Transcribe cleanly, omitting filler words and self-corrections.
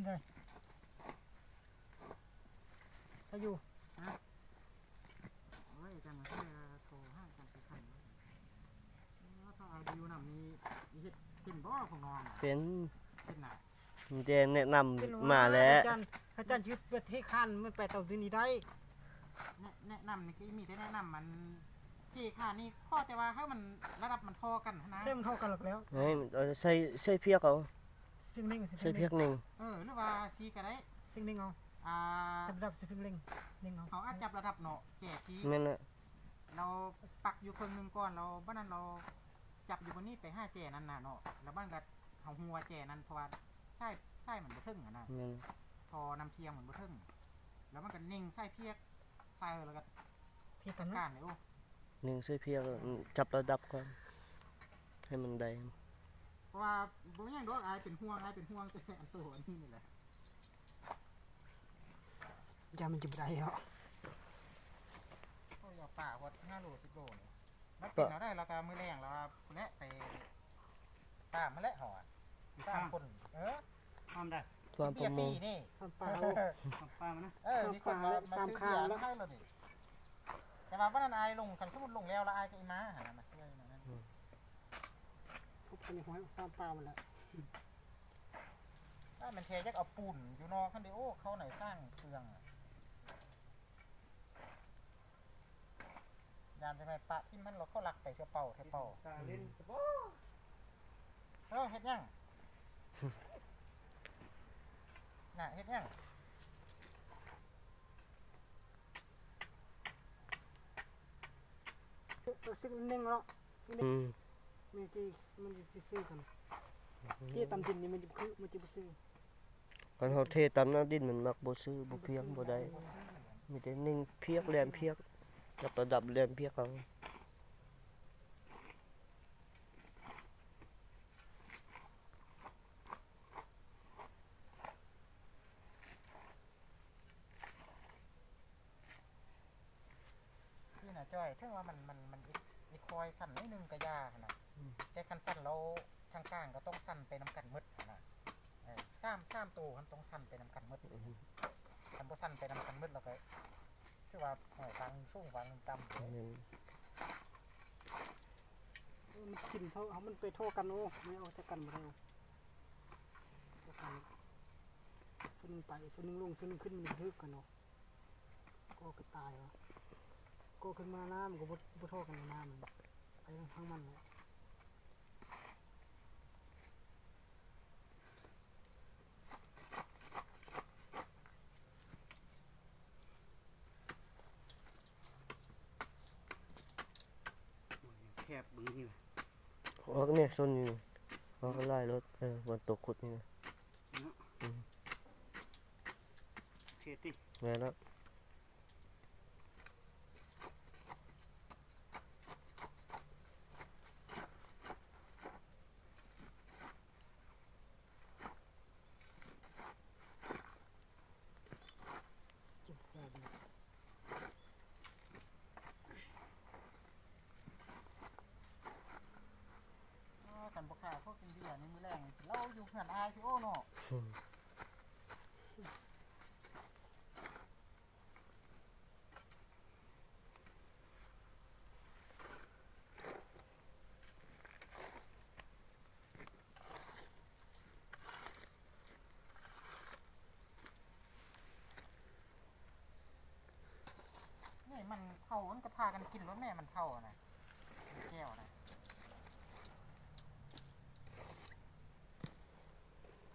เลยถ้าอยู่นะโอ้ยจังมาแค่โทรให้กันไปขันถ้าเอาดิวนำมีเห็ดเป็นบ่ของน้องเป็นเป็นหนามีแต่แนะนำมาแล้วอาจารย์ยึดประเทศคันมันไปเต่าที่นี่ได้แนะนำนี่ก็มีแต่แนะนำมันที่ค่ะนี่ข้อแต่ว่าให้มันระดับมันพอกันนะให้มันเท่ากันหรอกแล้วใส่เพียกเอาสปริงลิงใส่เพียกหนึ่งหรือว่าซีก็ได้สปริงลิงเอาจับระดับสปริงลิงเขาอาจจับระดับเนาะแจกทีนั่นแหละเราปักอยู่ครึ่งนึงก่อนเราบ้านนั้นเราจับอยู่บนนี้ไป5 แจนั่นน่ะเนาะแล้วบ้านก็เขาหัวแจนั้นเพราะว่าไส้เหมือนบ่ทึ่งนะพอนำเทียมเหมือนบ่ทึ่งแล้วมันก็นิ่งไส้เพียกไส้แล้วก็เพียกกันการเลยโอ้หนึ่งใส่เพียกจับระดับก่อนให้มันได้เพราะว่าบ่ยังดอกอายเป็นห่วงแต่อันตัวนี้นี่แหละจะมันจะได้เหรอโอ้ยป่าวัด5 โล 10 โลนี่มันเป็นเอาได้เราก็มือแรงเราและไปตามมาและหอตามคนทำได้ความประมงนี่ปลามันนะมีคนมาซื้อเบียร์แล้วให้เราดิแต่ว่าบ้านนายลงคันสมมุติลงแล้วละอายก็อีมาหามาช่วยนั่นทุกคนหัวฟาร์มปลามันแหละถ้ามันเทยักเอาปูนอยู่นอกคันเดียวเขาไหนสร้างเครื่องยามจะไปปะที่มันเราเข้าลักไปเชื่อเป่าเทเป่าเล่นเฮ็ดยังน่ะเฮ็ดยังซึ่งนิ่งแล้วซึ่งนิ่งมันจะซื้อกันที่ตำดินนี่มันจะซื้อกันเขาเทตำน้ำดินมันมักบ่ซื้อบ่เพียงบ่ได้มีแต่นิ่งเพียกแหลมเพียกจับระดับแหลมเพียกเอานี่นะจ้อยถึงว่ามันอีคอยสั่นนิดนึงกระยาขนาดแค่คันสั่นเราทางกลางก็ต้องสั่นไปน้ำกันมืดขนาดซ้ำตัวมันต้องสั่นไปน้ำกันมืดคันบ่สั่นไปน้ำกันมืดเราก็คือว่าฟังสูงฟังต่ำมันกินเขามันไปโทษกันโอ้ไม่เอาจะกันมาแล้วส่วนนึงไปส่วนนึงลงส่วนนึงขึ้นมันทึกกันเนาะก็ตายวะก็ขึ้นมาน้ำก็บ่โทษกันน้ำมันไปทั้งมันเลยแคบบึ้งนี่เนี่ยส้นนี่เขาก็ไล่รถบนตกขุดนี่เทติไงแล้วกันบ่ขาพวกกินเบียร์ในมือแรงเราอยู่เหือนอายพี่โอ้เนาะนี่มันเท่ามันก็พากันกินรถแม่มันเท่านะแก้วนะ